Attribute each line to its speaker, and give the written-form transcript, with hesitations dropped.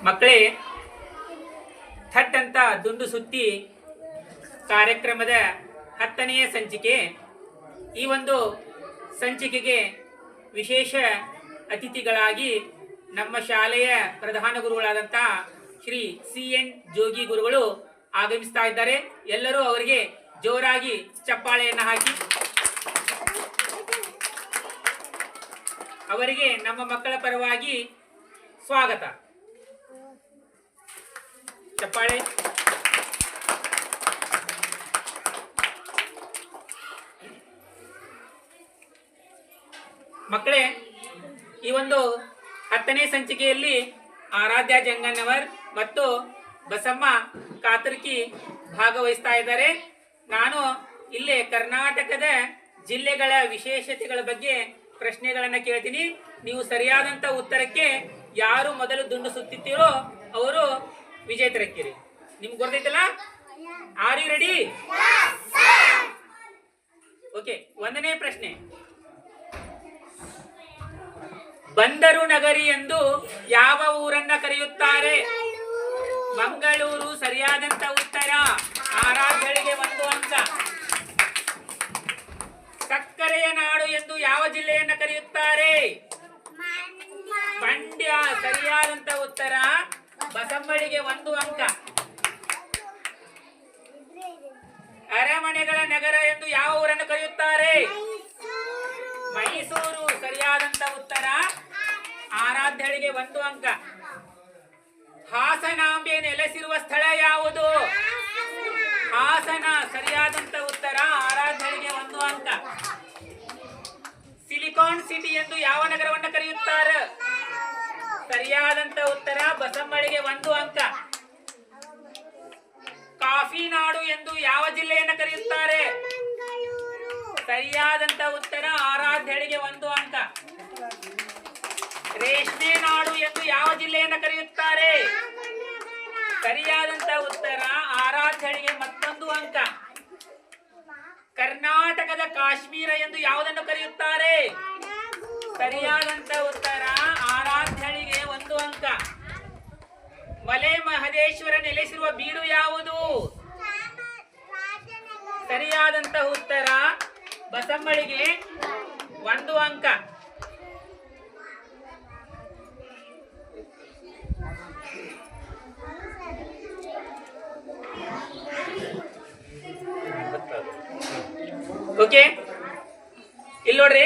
Speaker 1: ಮಕ್ಕಳೇ, ಥಟ್ ಅಂತ ದುಂಡು ಸುತ್ತಿ ಕಾರ್ಯಕ್ರಮದ 10ನೆಯ ಸಂಚಿಕೆ. ಈ ಒಂದು ಸಂಚಿಕೆಗೆ ವಿಶೇಷ ಅತಿಥಿಗಳಾಗಿ ನಮ್ಮ ಶಾಲೆಯ ಪ್ರಧಾನ ಗುರುಗಳಾದಂಥ ಶ್ರೀ CN ಜೋಗಿ ಗುರುಗಳು ಆಗಮಿಸ್ತಾ ಇದ್ದಾರೆ. ಎಲ್ಲರೂ ಅವರಿಗೆ ಜೋರಾಗಿ ಚಪ್ಪಾಳೆಯನ್ನು ಹಾಕಿ ಅವರಿಗೆ ನಮ್ಮ ಮಕ್ಕಳ ಪರವಾಗಿ ಸ್ವಾಗತ. ಚಪ್ಪಾಳೆ. ಮಕ್ಕಳೇ, ಈ ಒಂದು 10ನೇ ಸಂಚಿಕೆಯಲ್ಲಿ ಆರಾಧ್ಯ ಜಂಗನ್ನವರ್ ಮತ್ತು ಬಸಮ್ಮ ಕಾತರ್ಕಿ ಭಾಗವಹಿಸ್ತಾ ಇದ್ದಾರೆ. ನಾನು ಇಲ್ಲೇ ಕರ್ನಾಟಕದ ಜಿಲ್ಲೆಗಳ ವಿಶೇಷತೆಗಳ ಬಗ್ಗೆ ಪ್ರಶ್ನೆಗಳನ್ನು ಕೇಳ್ತೀನಿ. ನೀವು ಸರಿಯಾದಂಥ ಉತ್ತರಕ್ಕೆ ಯಾರು ಮೊದಲು ದುಂಡು ಸುತ್ತಿರ್ತೀರೋ ಅವರು ವಿಜೇತರಕ್ಕಿರಿ. ನಿಮ್ಗೆ ಗೊತ್ತೈತಲ್ಲ? Are you ready? ಓಕೆ. 1ನೇ ಪ್ರಶ್ನೆ, ಬಂದರು ನಗರಿ ಎಂದು ಯಾವ ಊರನ್ನ ಕರೆಯುತ್ತಾರೆ? ಮಂಗಳೂರು ಸರಿಯಾದಂತ ಉತ್ತರ. ಆರಾಧ್ಯಳಿಗೆ 1 ಅಂಕ. ಸಕ್ಕರೆಯ ನಾಡು ಎಂದು ಯಾವ ಜಿಲ್ಲೆಯನ್ನ ಕರೆಯುತ್ತಾರೆ? ಮಂಡ್ಯ ಸರಿಯಾದಂತ ಉತ್ತರ. ಬಸಮ್ಮಳಿಗೆ 1 ಅಂಕ. ಅರಮನೆಗಳ ನಗರ ಎಂದು ಯಾವ ಊರನ್ನು ಕರೆಯುತ್ತಾರೆ? ಮೈಸೂರು ಸರಿಯಾದಂತ ಉತ್ತರ. ಆರಾಧ್ಯಳಿಗೆ 1 ಅಂಕ. ಹಾಸನಾಂಬೆ ನೆಲೆಸಿರುವ ಸ್ಥಳ ಯಾವುದು? ಹಾಸನ ಸರಿಯಾದಂತ ಉತ್ತರ. ಆರಾಧ್ಯಳಿಗೆ 1 ಅಂಕ. ಸಿಲಿಕಾನ್ ಸಿಟಿ ಎಂದು ಯಾವ ನಗರವನ್ನು ಕರೆಯುತ್ತಾರೆ? ಸರಿಯಾದಂತ ಉತ್ತರ. ಬಸಮ್ಮಳಿಗೆ 1 ಅಂಕ. ಕಾಫಿ ನಾಡು ಎಂದು ಯಾವ ಜಿಲ್ಲೆಯನ್ನು ಕರೆಯುತ್ತಾರೆ? ಸರಿಯಾದಂತ ಉತ್ತರ. ಆರಾಧ್ಯಳಿಗೆ 1 ಅಂಕ. ರೇಷ್ಮೆ ನಾಡು ಎಂದು ಯಾವ ಜಿಲ್ಲೆಯನ್ನು ಕರೆಯುತ್ತಾರೆ? ಸರಿಯಾದಂತ ಉತ್ತರ. ಆರಾಧ್ಯಳಿಗೆ ಮತ್ತೊಂದು ಅಂಕ. ಕರ್ನಾಟಕದ ಕಾಶ್ಮೀರ ಎಂದು ಯಾವುದನ್ನು ಕರೆಯುತ್ತಾರೆ? ಸರಿಯಾದಂತ ಉತ್ತರ. ಆರಾಧ್ಯಳಿಗೆ 1 ಅಂಕ. ಮಲೆ ಮಹದೇಶ್ವರ ನೆಲೆಸಿರುವ ಬೀಡು ಯಾವುದು? ಸರಿಯಾದಂತ ಉತ್ತರ. ಬಸಮ್ಮಳಿಗೆ 1 ಅಂಕ. ಓಕೆ, ಇಲ್ಲಿ ನೋಡ್ರಿ,